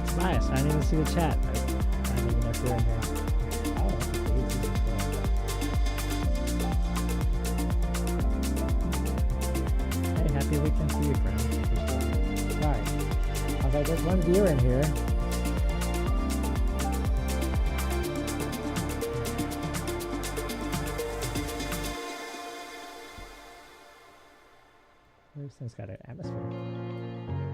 Tobias, I didn't even see the chat. I don't even know if you're in here. Oh, hey, happy weekend to you, friend. Sorry. Although there's one viewer in here. This thing's got an atmosphere.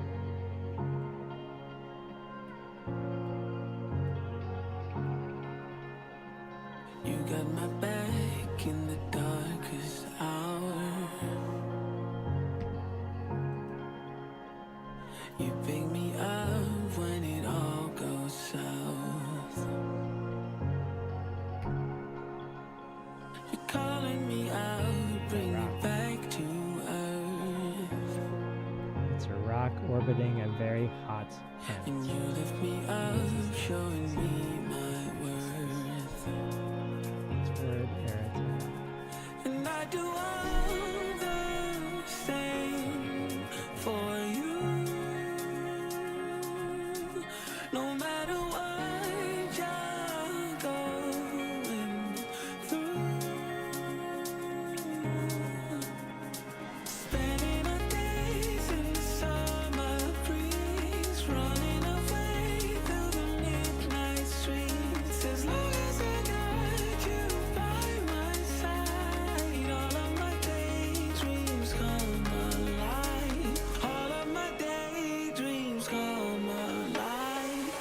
You got my back in the darkest hour. You pick me up when it all goes south. You're calling me out, bring me back to earth. It's a rock orbiting a very hot planet. And you lift me up, showing me my worth. It's word heritage. And I do all the same for you. No matter what you're going through. Spending our days in the summer breeze, running away through the midnight streets. As long as I got you by my side, all of my daydreams come alive. All of my daydreams come alive.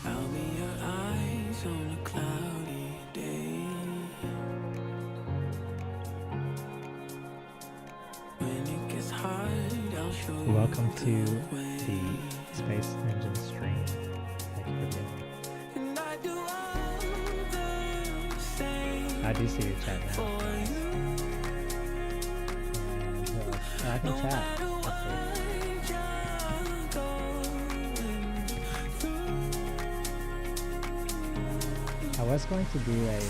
I'll be your eyes on a cloudy day. When it gets hard, I'll show you Welcome to the way. the Space Engine stream. Thank you for being here. And I do all the same I do see your chat now. for you. And, I can No chat. matter That's what you're going through. I was going to do a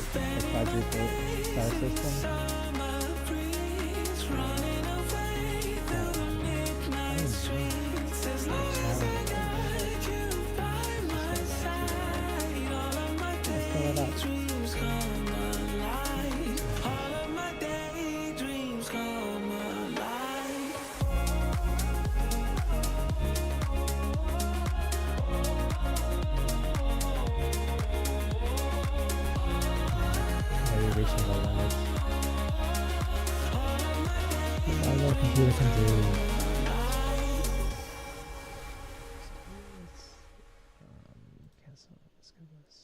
quadruple star system. Summer breeze, running away through the midnight streets. As long as I got you by my side, all of my daydreams come alive. All of my daydreams come alive. Maybe reaching the limits. All your computer can do. Cancel. Let's go this.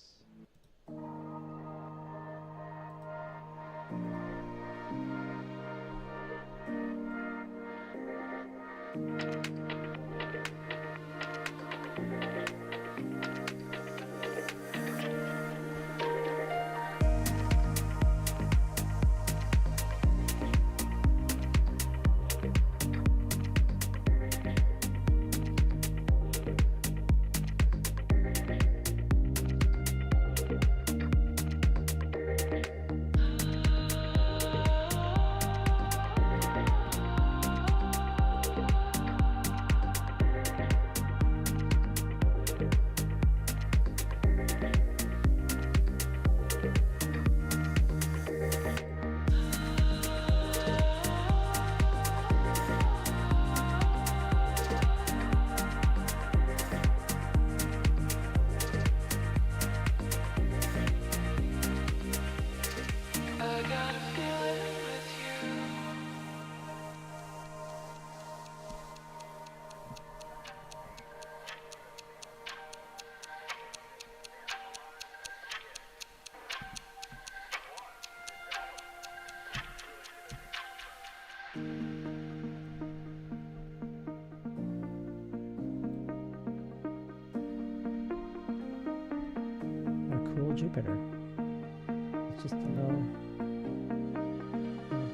just a little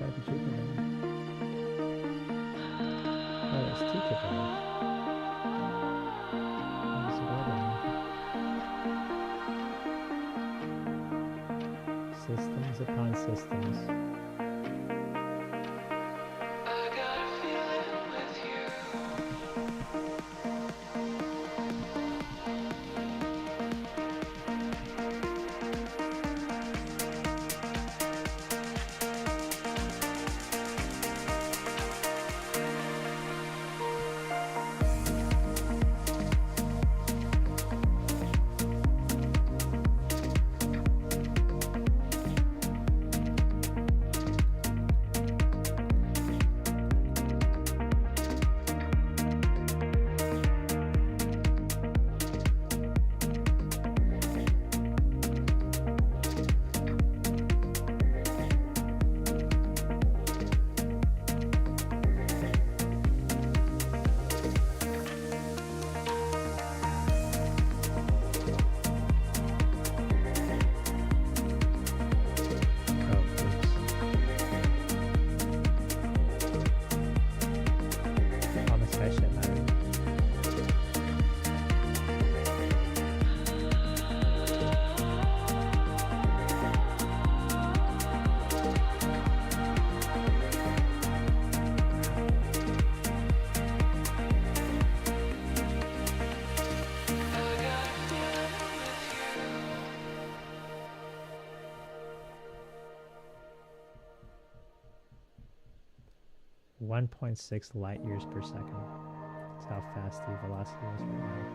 baby Jupiter. Oh, that's two Jupiters. That's a good one. Systems upon systems. I got a feeling with you. 1.6 light years per second. That's how fast the velocity is right now.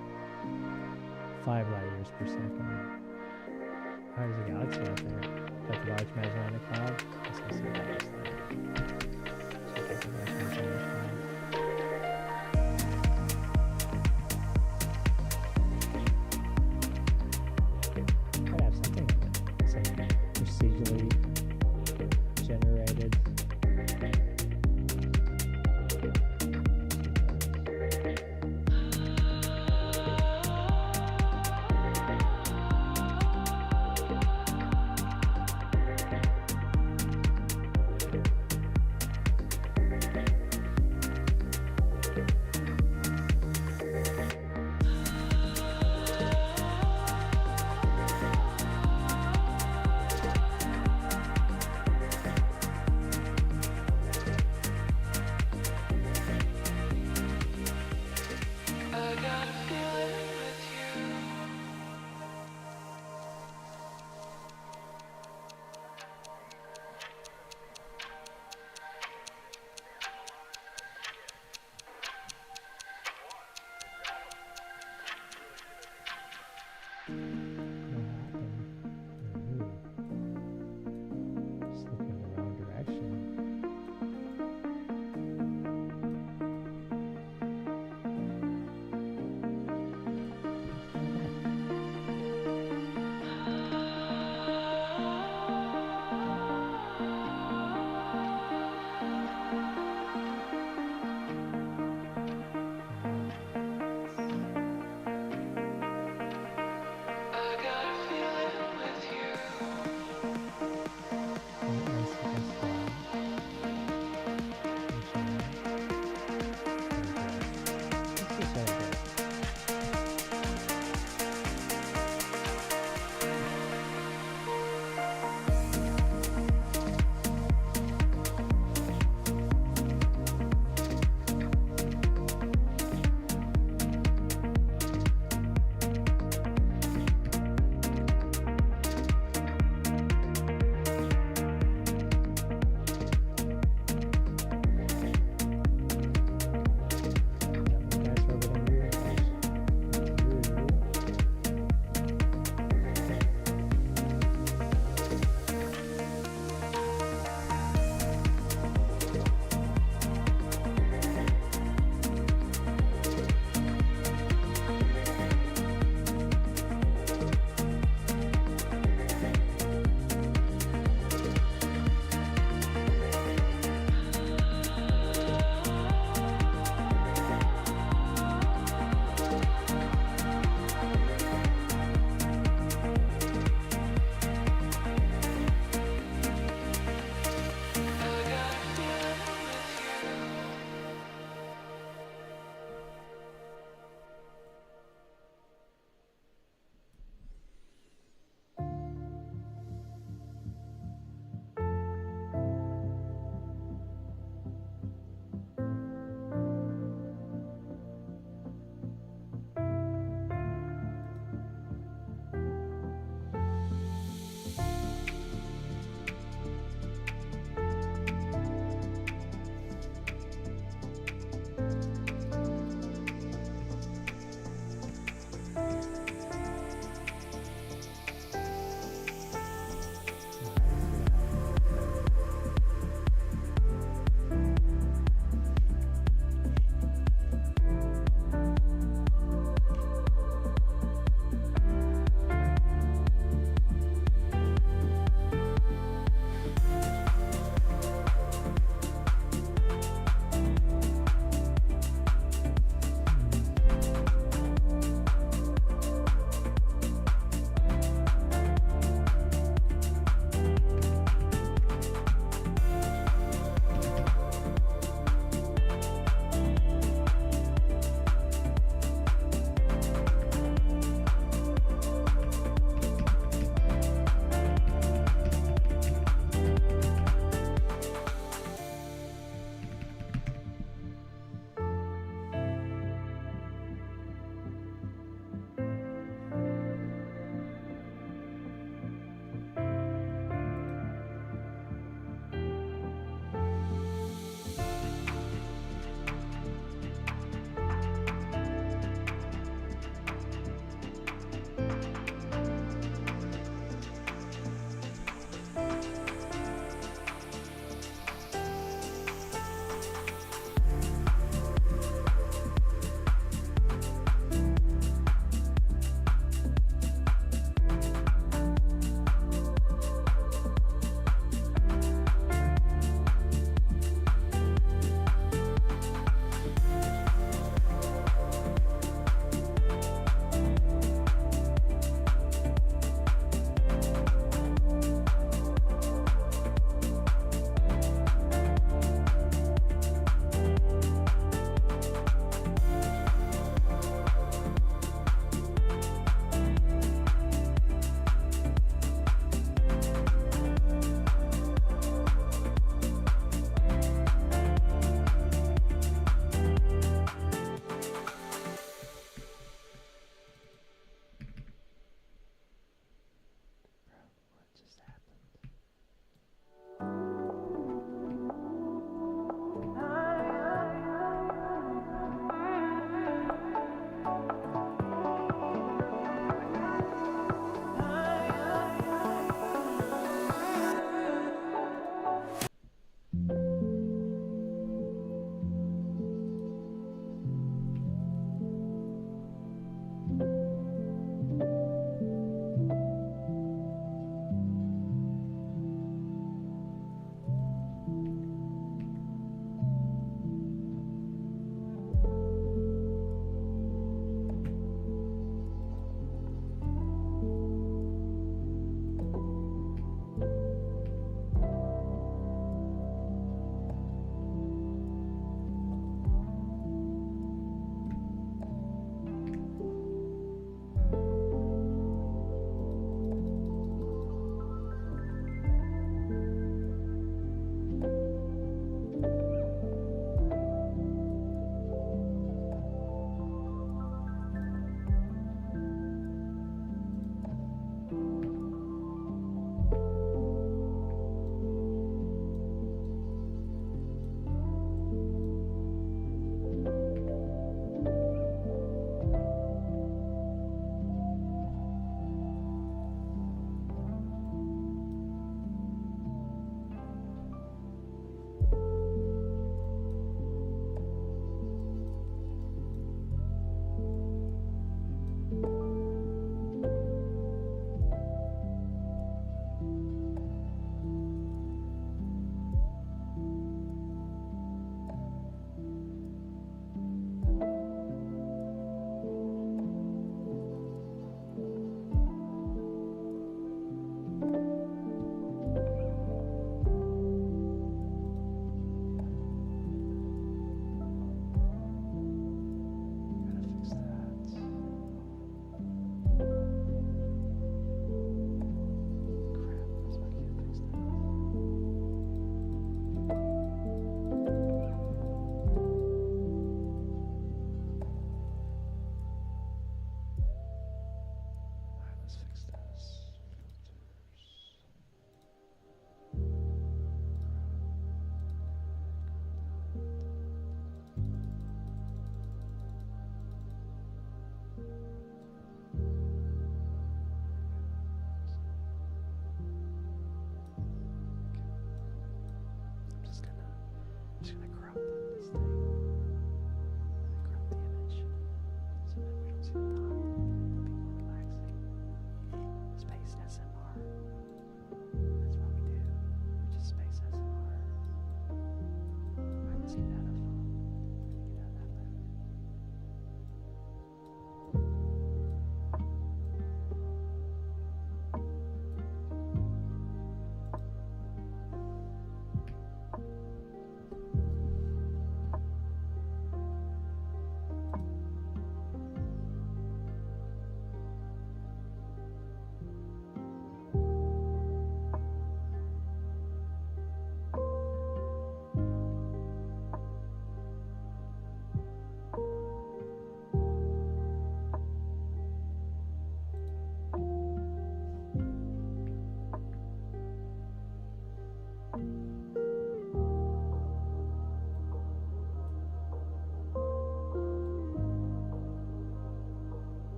5 light years per second. Oh, there's a galaxy out there. That's a large Magellanic Cloud. Let's go see what that looks like. Check out the large Magellanic Cloud. Might have something in it. Some procedurally generated.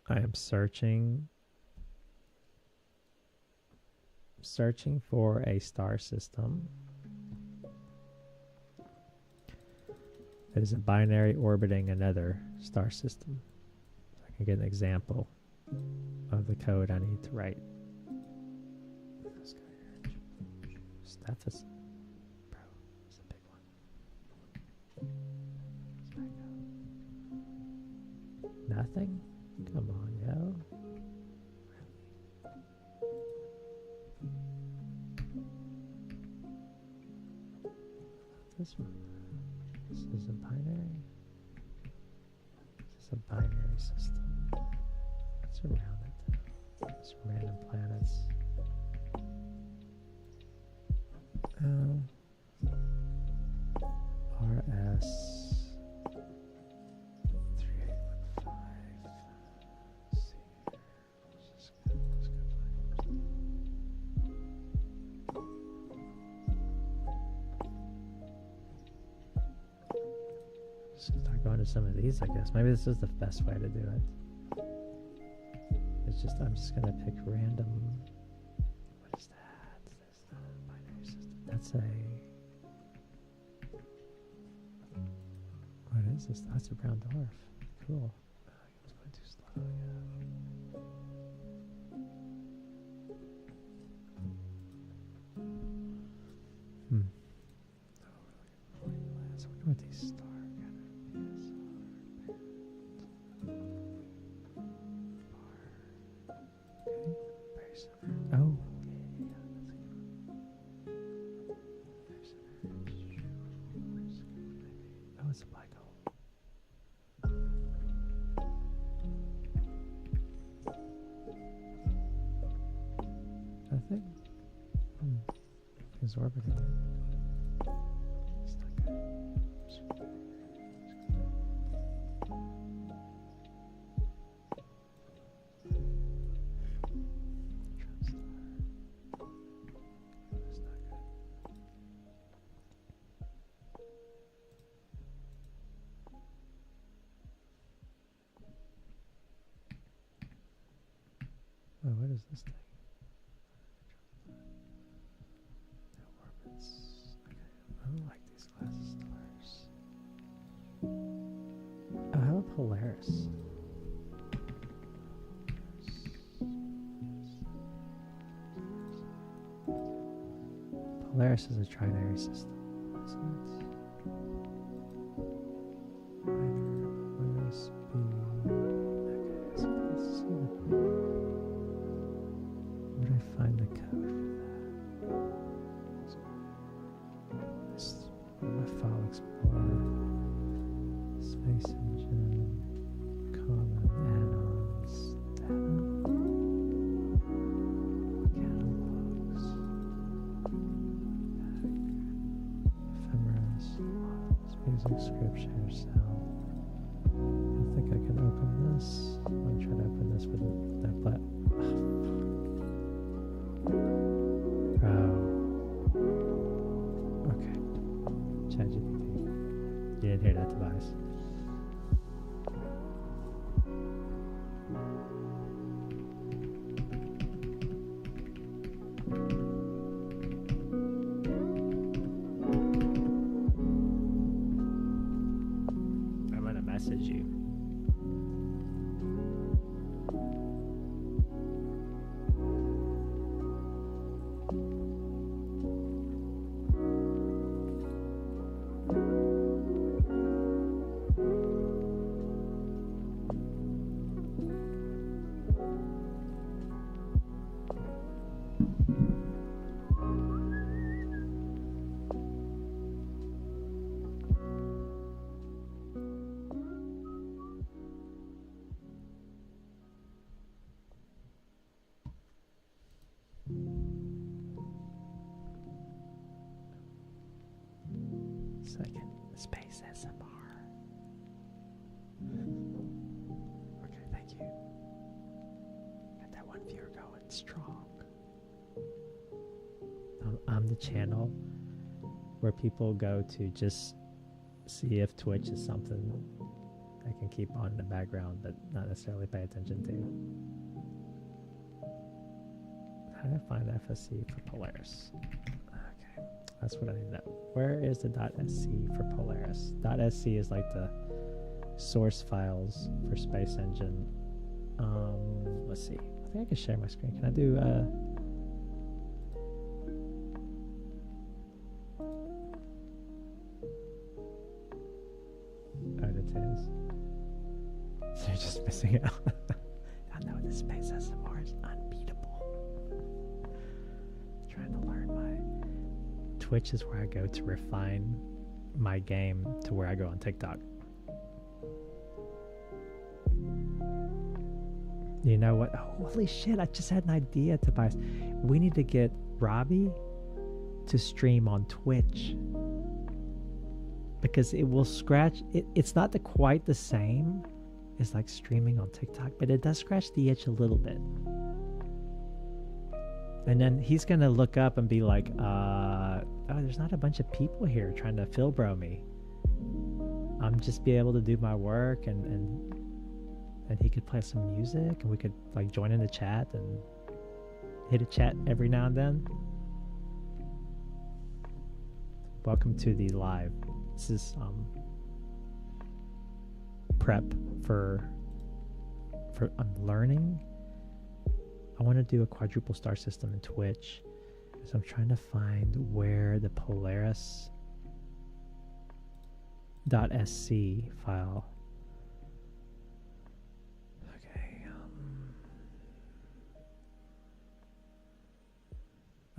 I am searching for a star system that is a binary orbiting another star system. I can get an example of the code I need to write. This guy here. Stephus. Bro, it's a big one. Let's back up. Nothing? Come on, yo. This one. This is a binary. This is a binary system. What's around it? Some random planets. RS 3815. Let's see here. Let's go Just start going to some of these, I guess. Maybe this is the best way to do it. It's just, I'm just gonna pick random. What is that? That's not a binary system. That's a. What is this? That's a brown dwarf. Cool. I was going too slow. Yeah. So I wonder what these star Oh, oh, it's a black hole. Nothing? It's orbiting it. It's not good. Oh, what is this thing? No orbits. Okay, I don't like these glass stars. Oh, how about Polaris? Polaris is a trinary system, isn't it? Minor Polaris B. Okay, so let's see. Where would I find the code for that? This my file explorer, space engine, common add-ons, data, catalogs, ephemeras, models, music, scripture, sound. I think I can open this. I'm gonna try to open this with that black. Okay. ChatGPT. You didn't hear that, Tobias. I'm gonna message you. Second, space SMR. Okay, thank you. Got that one viewer going strong. I'm the channel where people go to just see if Twitch is something I can keep on in the background but not necessarily pay attention to. How do I find FSC for Polaris? Okay, that's what I need to know. Where is the .sc for Polaris? .sc is like the source files for Space Engine. Let's see. I think I can share my screen. Can I do details? So you're just missing out. I know this Space SMR is unbeatable. Trying to learn my Twitch is where I go to refine my game to where I go on TikTok. You know what? Oh, holy shit, I just had an idea, Tobias. We need to get Robbie to stream on Twitch. Because it will scratch... It's not quite the same as like streaming on TikTok, but it does scratch the itch a little bit. And then he's going to look up and be like, oh, there's not a bunch of people here trying to Philbro me. I'm just be able to do my work and he could play some music and we could like join in the chat and hit a chat every now and then. Welcome to the live. This is prep for learning. I want to do a quadruple star system in Twitch. So I'm trying to find where the Polaris .sc file. Okay.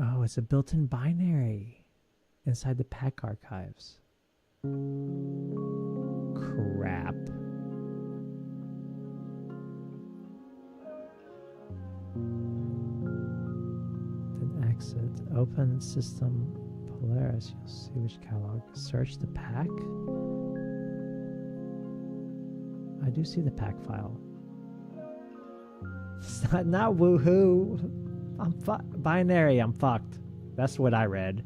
Oh, it's a built-in binary inside the pack archives. Crap. Then exit. Open system Polaris. You'll see which catalog. Search the pack. I do see the pack file. It's not woohoo. I'm binary. I'm fucked. That's what I read.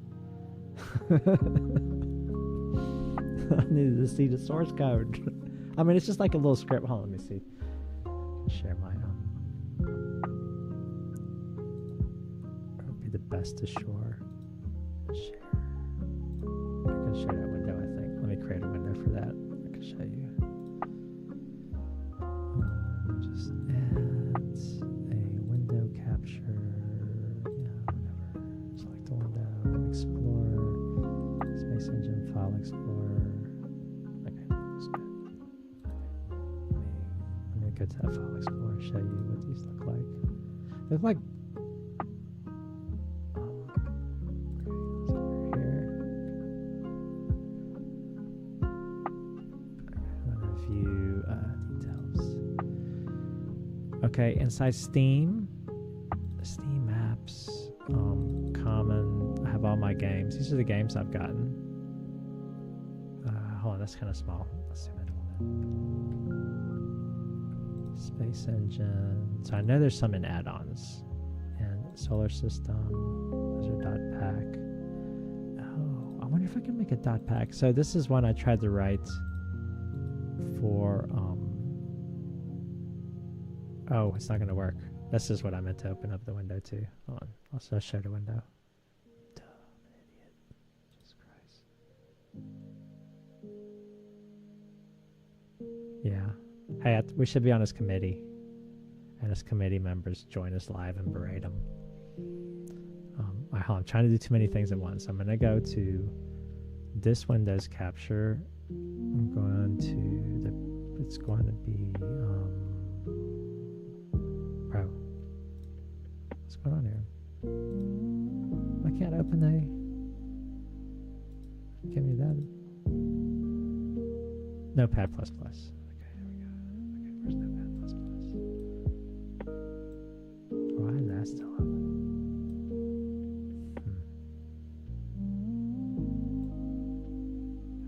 I needed to see the source code. I mean, it's just like a little script. Hold on, let me see. Share my It would be the best to shore. Share. I can share that window, I think. Let me create a window for that. I can show you. Just add a window capture. Yeah, whatever. Select the window. Explore. Space Engine File Explorer. Okay, looks good. Okay. Let me go to that File Explorer and show you what these look like. They look like okay, inside Steam apps, common, I have all my games. These are the games I've gotten. Hold on, that's kind of small. Let's zoom in a little bit. Space Engine. So I know there's some in add-ons. And Solar System. Those are .pack. Oh, I wonder if I can make a .pack. So this is one I tried to write for... Oh, it's not going to work. This is what I meant to open up the window to. Hold on. Also show the window. Duh, I'm an idiot. Jesus Christ. Yeah. Hey, we should be on his committee. And his committee members join us live and berate him. I'm trying to do too many things at once. I'm going to go to this Windows capture. I'm going to it's going to be... Bro, what's going on here? I can't open give me that. Notepad++. Okay, there we go. Okay, where's Notepad++? Why is that still open?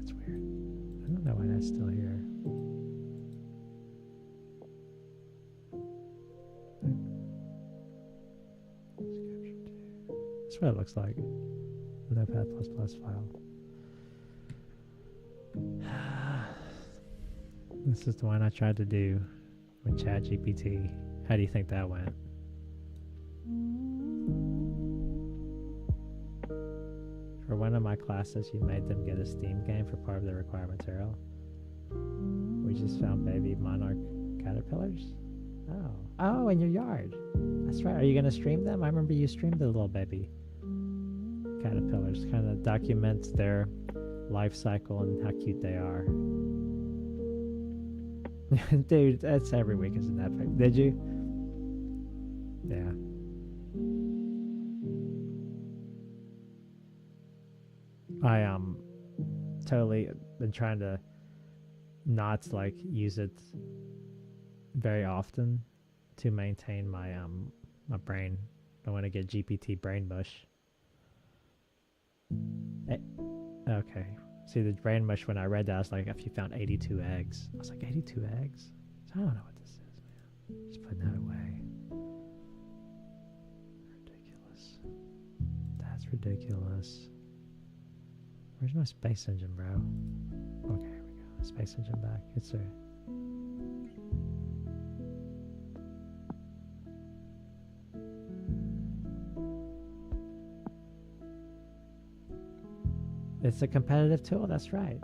That's weird. I don't know why that's still here. That's what it looks like. Notepad++ file. This is the one I tried to do with ChatGPT. How do you think that went? For one of my classes, you made them get a Steam game for part of the required material. We just found baby monarch caterpillars. Oh, in your yard. That's right. Are you gonna stream them? I remember you streamed the little baby caterpillars. Kind of documents their life cycle and how cute they are. Dude, that's every week, isn't that? Did you? Yeah. I totally been trying to not like use it very often to maintain my my brain. I want to get GPT brain mush. Okay. See, the brain mush, when I read that, I was like, if you found 82 eggs. I was like, 82 eggs? I don't know what this is, man. Just putting that away. Ridiculous. That's ridiculous. Where's my space engine, bro? Okay, here we go. Space engine back. It's there. It's a competitive tool. That's right.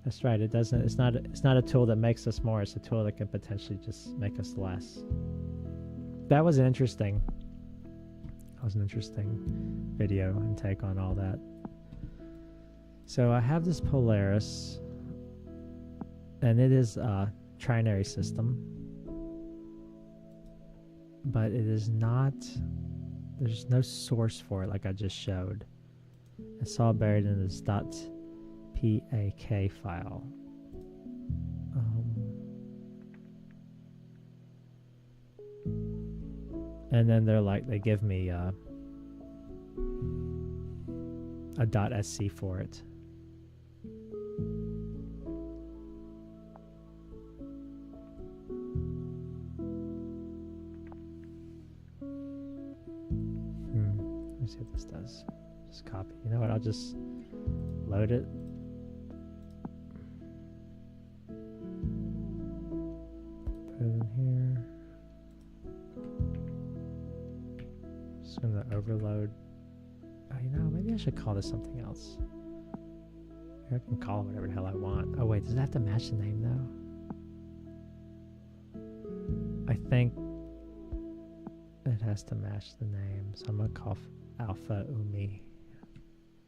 That's right. It doesn't. It's not a tool that makes us more. It's a tool that can potentially just make us less. That was interesting. That was an interesting video and take on all that. So I have this Polaris, and it is a trinary system, but it is not. There's no source for it, like I just showed. It's all buried in this .pak file. And then they give me a .sc for it. Let me see what this does. Just copy. You know what? I'll just load it. Put it in here. Just gonna overload. Oh, you know, maybe I should call this something else. I can call it whatever the hell I want. Oh wait, does it have to match the name though? I think it has to match the name. So I'm gonna call Alpha Umi.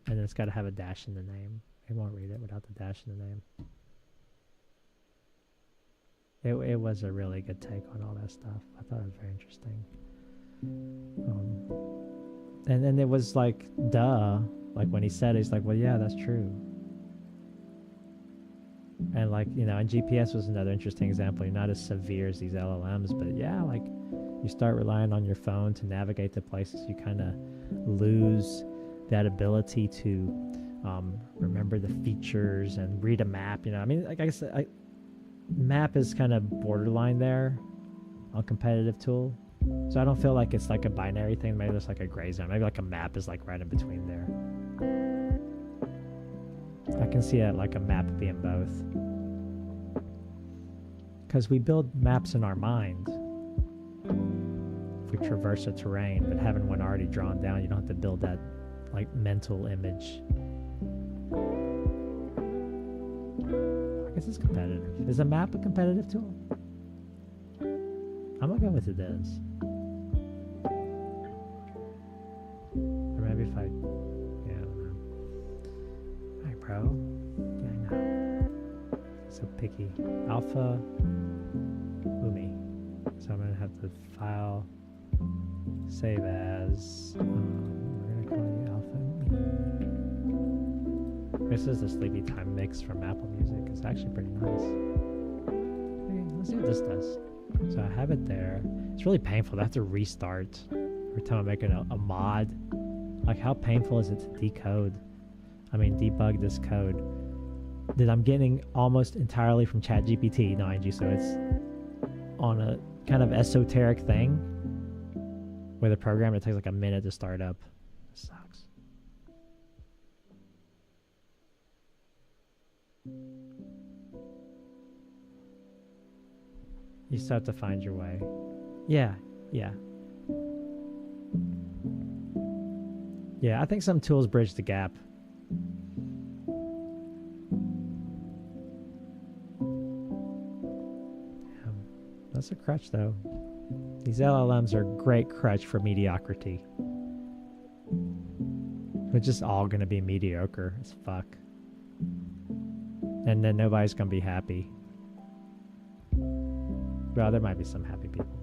And then it's got to have a dash in the name. It won't read it without the dash in the name. It was a really good take on all that stuff. I thought it was very interesting. And then it was like, duh. Like when he said it, he's like, well, yeah, that's true. And like, you know, and GPS was another interesting example. You're not as severe as these LLMs, but yeah, like you start relying on your phone to navigate to places, you kind of lose that ability to remember the features and read a map. You know, I mean, like I guess map is kind of borderline there on competitive tool. So I don't feel like it's like a binary thing. Maybe there's like a gray zone. Maybe like a map is like right in between there. I can see it like a map being both. Because we build maps in our mind. If we traverse a terrain, but having one already drawn down, you don't have to build that like mental image. I guess it's competitive. Is a map a competitive tool? I'm gonna go with it is. Or maybe if I, yeah, I don't know. Alright, bro. Yeah, I know. So picky. Alpha Umi. So I'm gonna have the file save as. This is the Sleepy Time mix from Apple Music. It's actually pretty nice. Okay, let's see what this does. So I have it there. It's really painful to have to restart every time I'm making a mod. Like, how painful is it to debug this code that I'm getting almost entirely from ChatGPT, mind you. So it's on a kind of esoteric thing with a program that takes like a minute to start up. It sucks. You still have to find your way. Yeah, yeah. Yeah, I think some tools bridge the gap. That's a crutch, though. These LLMs are a great crutch for mediocrity. We're just all going to be mediocre as fuck. And then nobody's going to be happy. Well, there might be some happy people.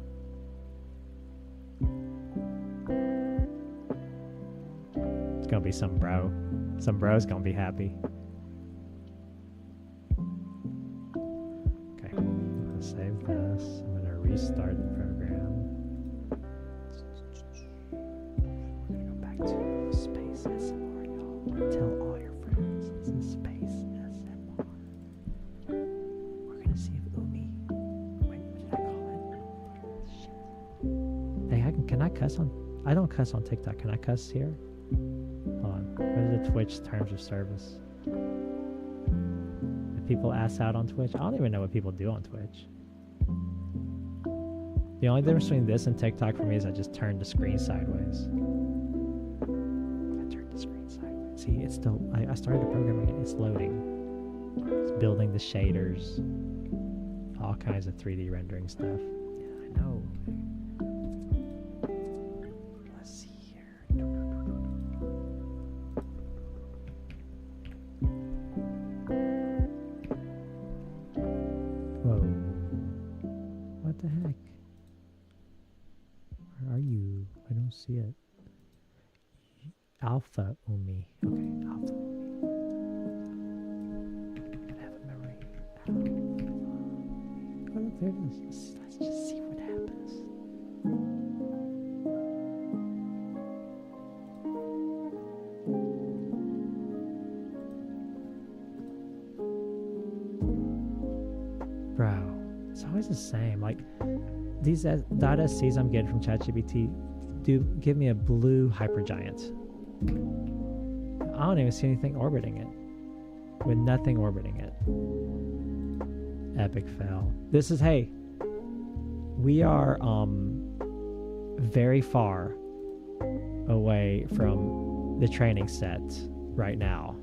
It's going to be some bro. Some bro's going to be happy. Okay, I'm going to save this. I'm going to restart the program. We're going to go back to Space SMR, y'all. Tell all your friends this is Space SMR. We're going to see if Umi... Wait, what did I call it? Shit. Hey, can I cuss on... I don't cuss on TikTok. Can I cuss here? Hold on. What are the Twitch terms of service? If people ass out on Twitch? I don't even know what people do on Twitch. The only difference between this and TikTok for me is I just turned the screen sideways. I turned the screen sideways. See, it's still... I started the program again. It's loading. It's building the shaders. All kinds of 3D rendering stuff. Yeah, I know. Let's see here. Whoa. What the heck? Where are you? I don't see it. Alpha Umi. Okay, Alpha Umi. I have a memory. Oh, look, there it is. Let's just see what happens. Bro, it's always the same. Like, these .SCs I'm getting from ChatGPT do give me a blue hypergiant. I don't even see anything orbiting it. With nothing orbiting it. Epic fail. This is, hey, we are very far away from the training set right now.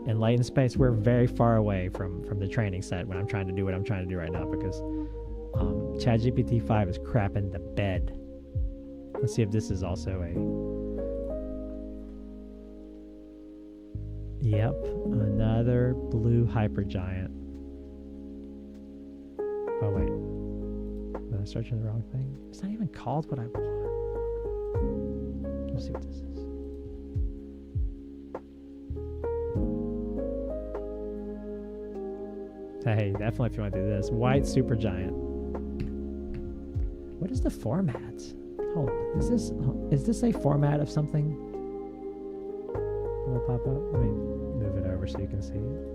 In latent space, we're very far away from the training set when I'm trying to do what I'm trying to do right now, because ChatGPT 5 is crapping the bed. Let's see if this is also a... Yep, another blue hypergiant. Oh wait, am I searching the wrong thing? It's not even called what I want. Let's see what this is. Hey, definitely if you want to do this. White supergiant. What is the format? Hold on. Is this a format of something? Will pop up? Let me move it over so you can see it.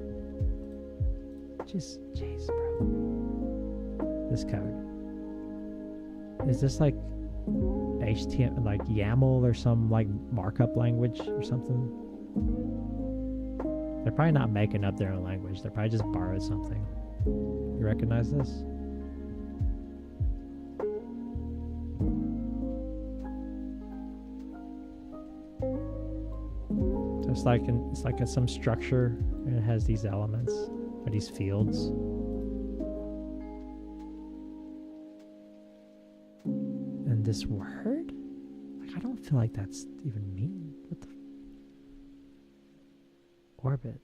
Jeez, bro. This code. Is this like HTML, like YAML or some like markup language or something? They're probably not making up their own language. They're probably just borrowed something. You recognize this? So it's like some structure, and it has these elements or these fields. And this word? Like, I don't feel like that's even mean. What the? Orbit.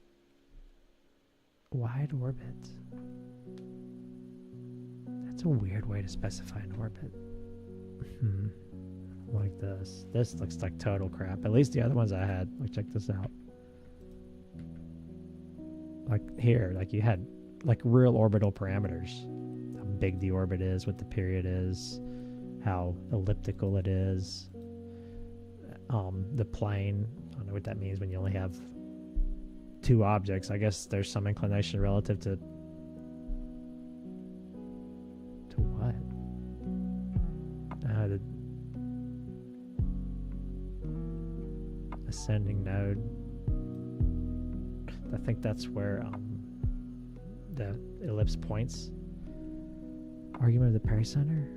Wide orbit. That's a weird way to specify an orbit. Like this. This looks like total crap. At least the other ones I had. Like, check this out. Like here, like you had like real orbital parameters. How big the orbit is, what the period is, how elliptical it is. The plane. I don't know what that means when you only have two objects. I guess there's some inclination relative to what? The ascending node. I think that's where the ellipse points. Argument of the pericenter?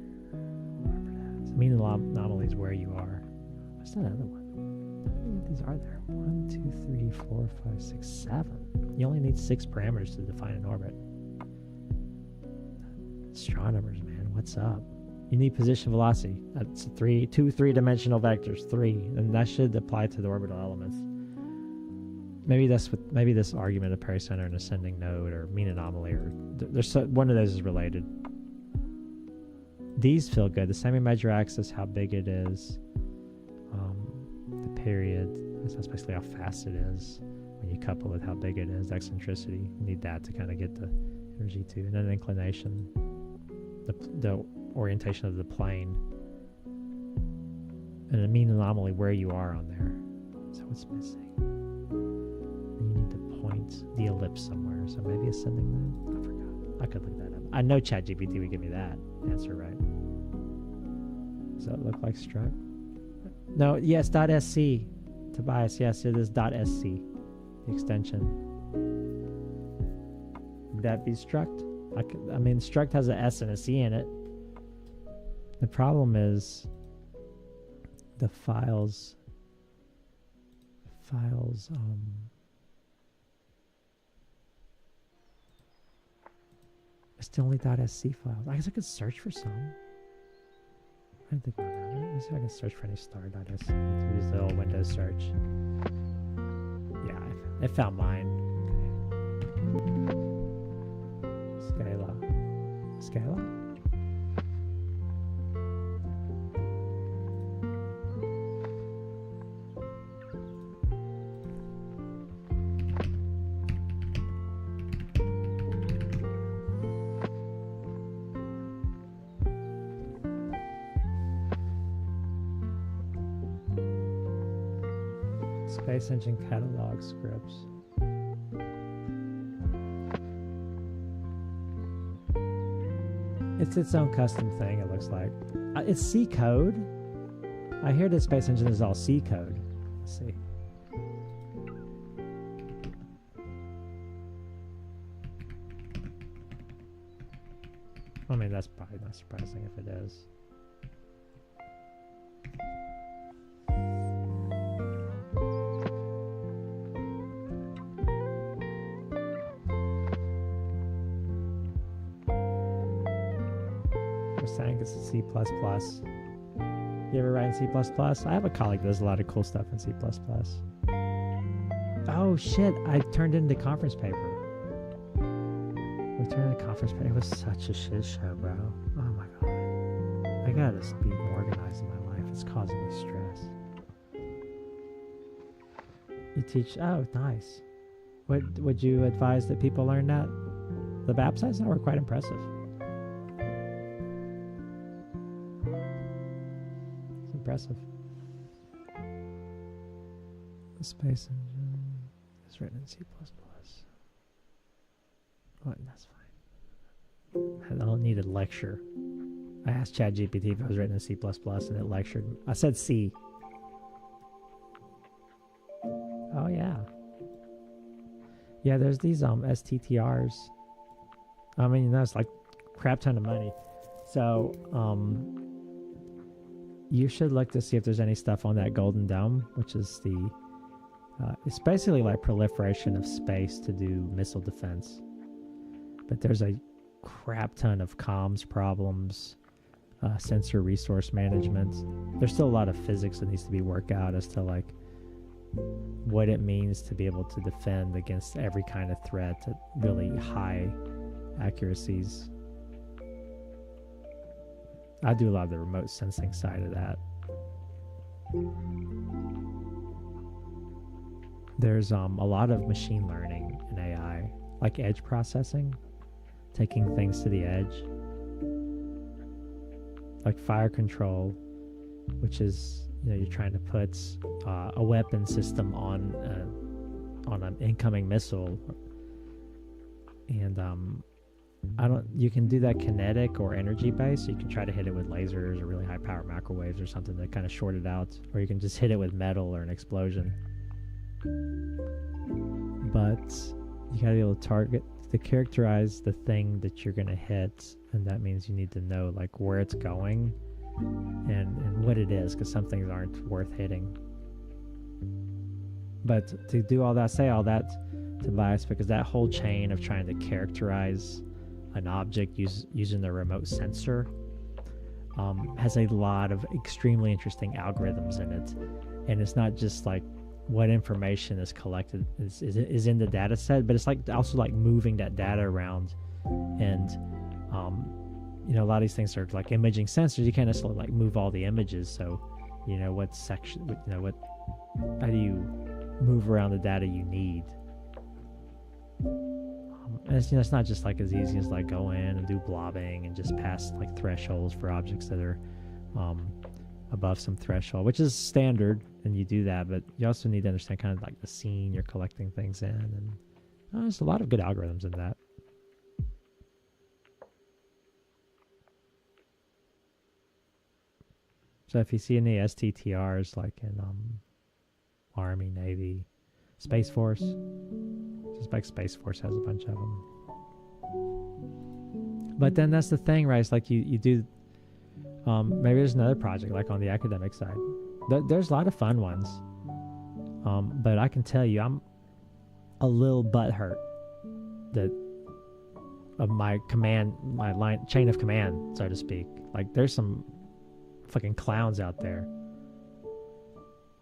Mean anomaly is where you are. What's that other one? How many of these are there? 1, 2, 3, 4, 5, 6, 7. You only need 6 parameters to define an orbit. Astronomers, man, what's up? You need position velocity. That's 2 3-dimensional vectors, 3, and that should apply to the orbital elements. Maybe this argument of pericenter and ascending node or mean anomaly, or one of those is related. These feel good. The semi-major axis, how big it is. The period, that's basically how fast it is. When you couple with how big it is, eccentricity, you need that to kind of get the energy too. And then inclination, the orientation of the plane, and a mean anomaly where you are on there. So what's missing? And you need to point the ellipse somewhere. So maybe ascending node. I forgot. I could look that up. I know ChatGPT would give me that answer right. Does that look like struct? No, yes, .sc. Tobias, yes, it is .sc. The extension. Would that be struct? I mean, struct has an S and a C in it. The problem is the files, it's the only .sc files. I guess I could search for some. I didn't think about that. Let me see if I can search for any star.sc. Use the old Windows search. Yeah, I found mine. Okay. Scala? Space Engine catalog scripts. It's its own custom thing, it looks like. It's C code. I hear that Space Engine is all C code. Let's see. I mean, that's probably not surprising if it is. Saying it's C++. You ever write in C++? I have a colleague that does a lot of cool stuff in C++. Oh shit, I turned in the conference paper. We turned in the conference paper. It was such a shit show, bro. Oh my god. I gotta be more organized in my life. It's causing me stress. You teach, oh nice. Would you advise that people learn that? The BAP sites now were quite impressive. Impressive. The Space Engine is written in C++. What? That's fine. I don't need a lecture. I asked ChatGPT if it was written in C++ and it lectured me. I said C. Oh yeah. Yeah, there's these STTRs. I mean, that's like crap ton of money. So, you should look to see if there's any stuff on that Golden Dome, which is the, it's basically like proliferation of space to do missile defense. But there's a crap ton of comms problems, sensor resource management. There's still a lot of physics that needs to be worked out as to like what it means to be able to defend against every kind of threat at really high accuracies. I do a lot of the remote sensing side of that. There's a lot of machine learning in AI, like edge processing, taking things to the edge, like fire control, which is, you know, you're trying to put a weapon system on an incoming missile, and you can do that kinetic or energy based. So you can try to hit it with lasers or really high power microwaves or something to kind of short it out, or you can just hit it with metal or an explosion. But you gotta be able to target to characterize the thing that you're going to hit, and that means you need to know like where it's going and what it is, because some things aren't worth hitting. But to do all that, say all that, Tobias, because that whole chain of trying to characterize an object using the remote sensor has a lot of extremely interesting algorithms in it. And it's not just like what information is collected is in the data set, but it's like also like moving that data around. And you know, a lot of these things are like imaging sensors. You can't necessarily like move all the images, so you know what section, you know, what, how do you move around the data you need. And it's, you know, it's not just like as easy as like go in and do blobbing and just pass like thresholds for objects that are above some threshold, which is standard, and you do that, but you also need to understand kind of like the scene you're collecting things in, and there's a lot of good algorithms in that. So if you see any STTRs like in Army, Navy, Space Force, I suspect Space Force has a bunch of them. But then that's the thing, right? It's like you do, maybe there's another project like on the academic side. There's a lot of fun ones. But I can tell you, I'm a little butthurt that of my command, my line, chain of command, so to speak. Like there's some fucking clowns out there.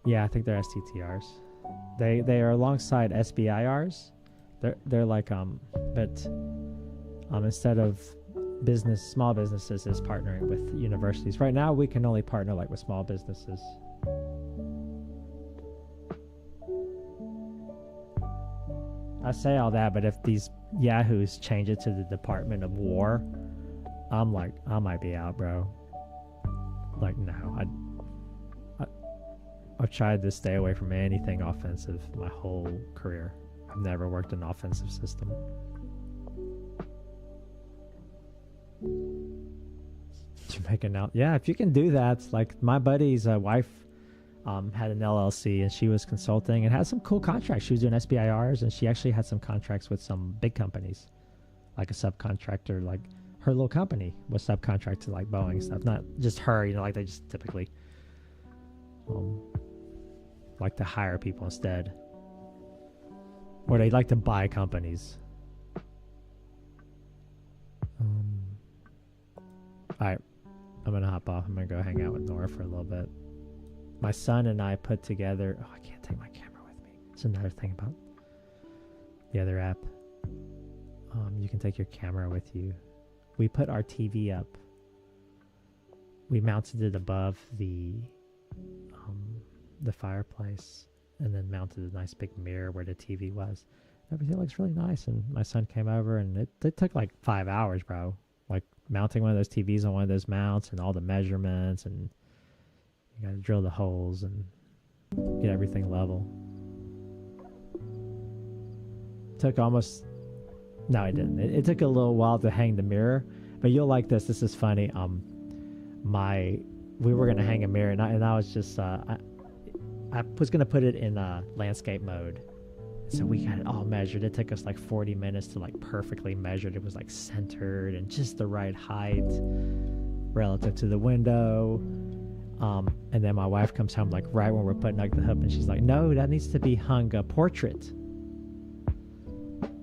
Yeah, I think they're STTRs. They are alongside SBIRs. They're like but instead of small businesses is partnering with universities. Right now we can only partner like with small businesses. I say all that, but if these yahoos change it to the Department of War, I'm like, I might be out, bro. Like, no, I've tried to stay away from anything offensive my whole career. I've never worked an offensive system. Jamaican now, yeah, if you can do that. Like my buddy's wife had an LLC, and she was consulting and had some cool contracts. She was doing SBIRs, and she actually had some contracts with some big companies, like a subcontractor. Like her little company was subcontracted to like Boeing and stuff. Not just her, you know, like they just typically like to hire people instead, or they like to buy companies. Alright, I'm gonna hop off. I'm gonna go hang out with Nora for a little bit. My son and I put together, I can't take my camera with me. It's another thing about the other app. You can take your camera with you. We put our TV up. We mounted it above the fireplace, and then mounted a nice big mirror where the TV was. Everything looks really nice, and my son came over, and it took like 5 hours, bro. Like mounting one of those TVs on one of those mounts, and all the measurements, and you gotta drill the holes and get everything level. Took almost, no, it didn't. It took a little while to hang the mirror, but you'll like this. This is funny. We were gonna hang a mirror, and I was just I was gonna put it in landscape mode. So we got it all measured. It took us like 40 minutes to like perfectly measure it. It was like centered and just the right height relative to the window. And then my wife comes home like right when we're putting up the hoop, and she's like, no, that needs to be hung a portrait.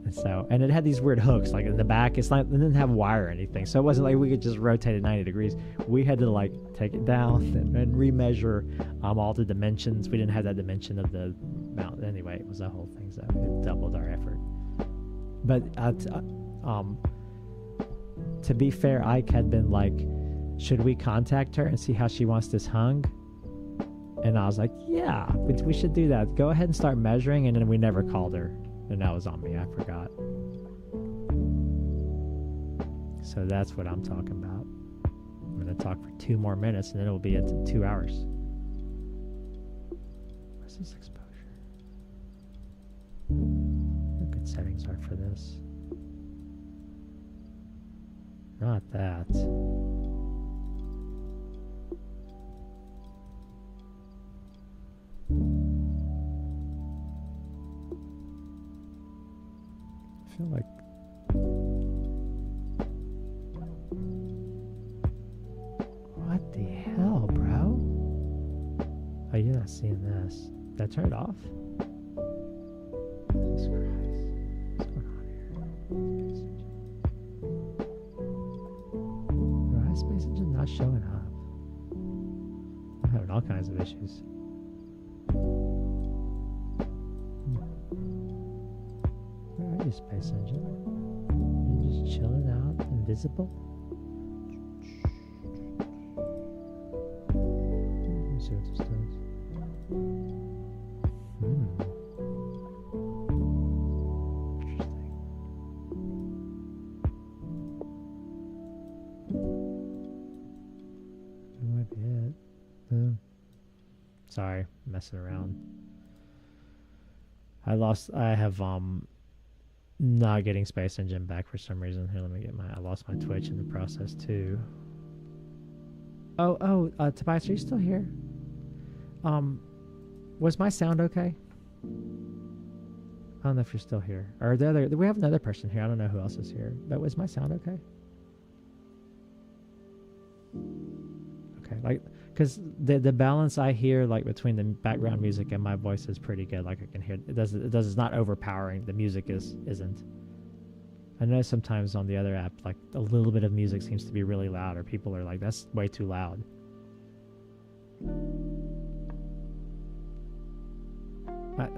And so, and it had these weird hooks like in the back. It's like, it didn't have wire or anything. So it wasn't like we could just rotate it 90 degrees. We had to like take it down and remeasure all the dimensions. We didn't have that dimension of the mount. Anyway, it was a whole thing. So it doubled our effort. But to be fair, Ike had been like, should we contact her and see how she wants this hung? And I was like, yeah, we should do that. Go ahead and start measuring. And then we never called her. And that was on me. I forgot. So that's what I'm talking about. I'm going to talk for 2 more minutes, and then it'll be at 2 hours. What's this exposure? What good settings are for this? Not that. I feel like What the hell, bro? Oh, you're not seeing this. Did I turn it off? Jesus Christ. What's going on here? Space engine. Why is Space Engine not showing up? I'm having all kinds of issues. Where are you, Space Engine? You're just chilling out, invisible? Let me see what this does. Interesting. That might be it. Sorry, messing around. I have not getting Space Engine back for some reason. Here, let me get I lost my Twitch in the process too. Tobias, are you still here? Was my sound okay? I don't know if you're still here. Or we have another person here. I don't know who else is here. But was my sound okay? Okay, like, because the balance I hear, like, between the background music and my voice is pretty good. Like, I can hear it's not overpowering. The music isn't. I know sometimes on the other app, like, a little bit of music seems to be really loud, or people are like, that's way too loud.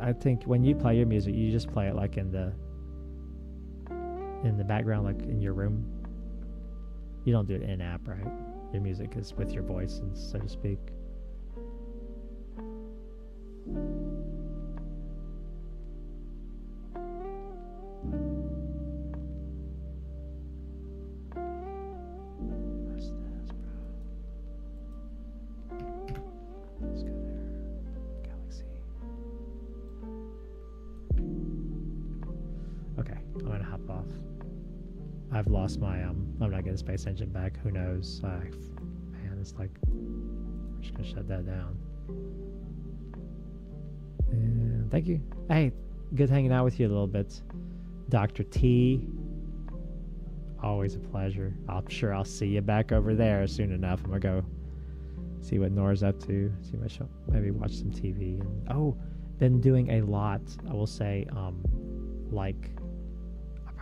I think when you play your music, you just play it like in the background, like in your room. You don't do it in app, right? Your music is with your voice, and so to speak. What's this, bro? Let's go there. Galaxy. Okay, I'm gonna hop off. I've lost my I'm not getting Space Engine back. Who knows? Man, it's like we're just gonna shut that down. And thank you. Hey, good hanging out with you a little bit, Dr. T. Always a pleasure. I'm sure I'll see you back over there soon enough. I'm gonna go see what Nora's up to. See my show. Maybe watch some TV. And been doing a lot. I will say, like.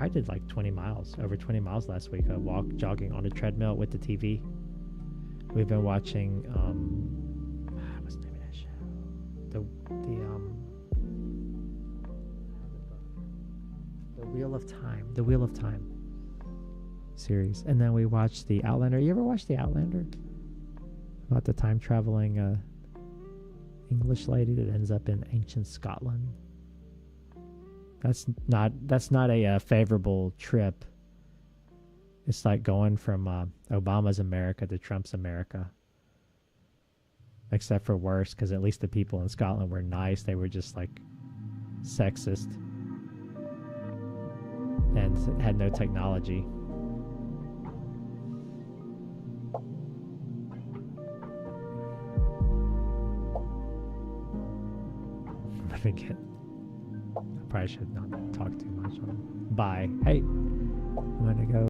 I did like 20 miles, over 20 miles last week. I walked, jogging on a treadmill with the TV. We've been watching, what's the name of that show? The Wheel of Time. The Wheel of Time series. And then we watched The Outlander. You ever watch The Outlander? About the time traveling English lady that ends up in ancient Scotland. That's not a favorable trip. It's like going from Obama's America to Trump's America. Except for worse, because at least the people in Scotland were nice. They were just like sexist and had no technology. Let me get. Probably should not talk too much on. Bye. Hey, I'm gonna go.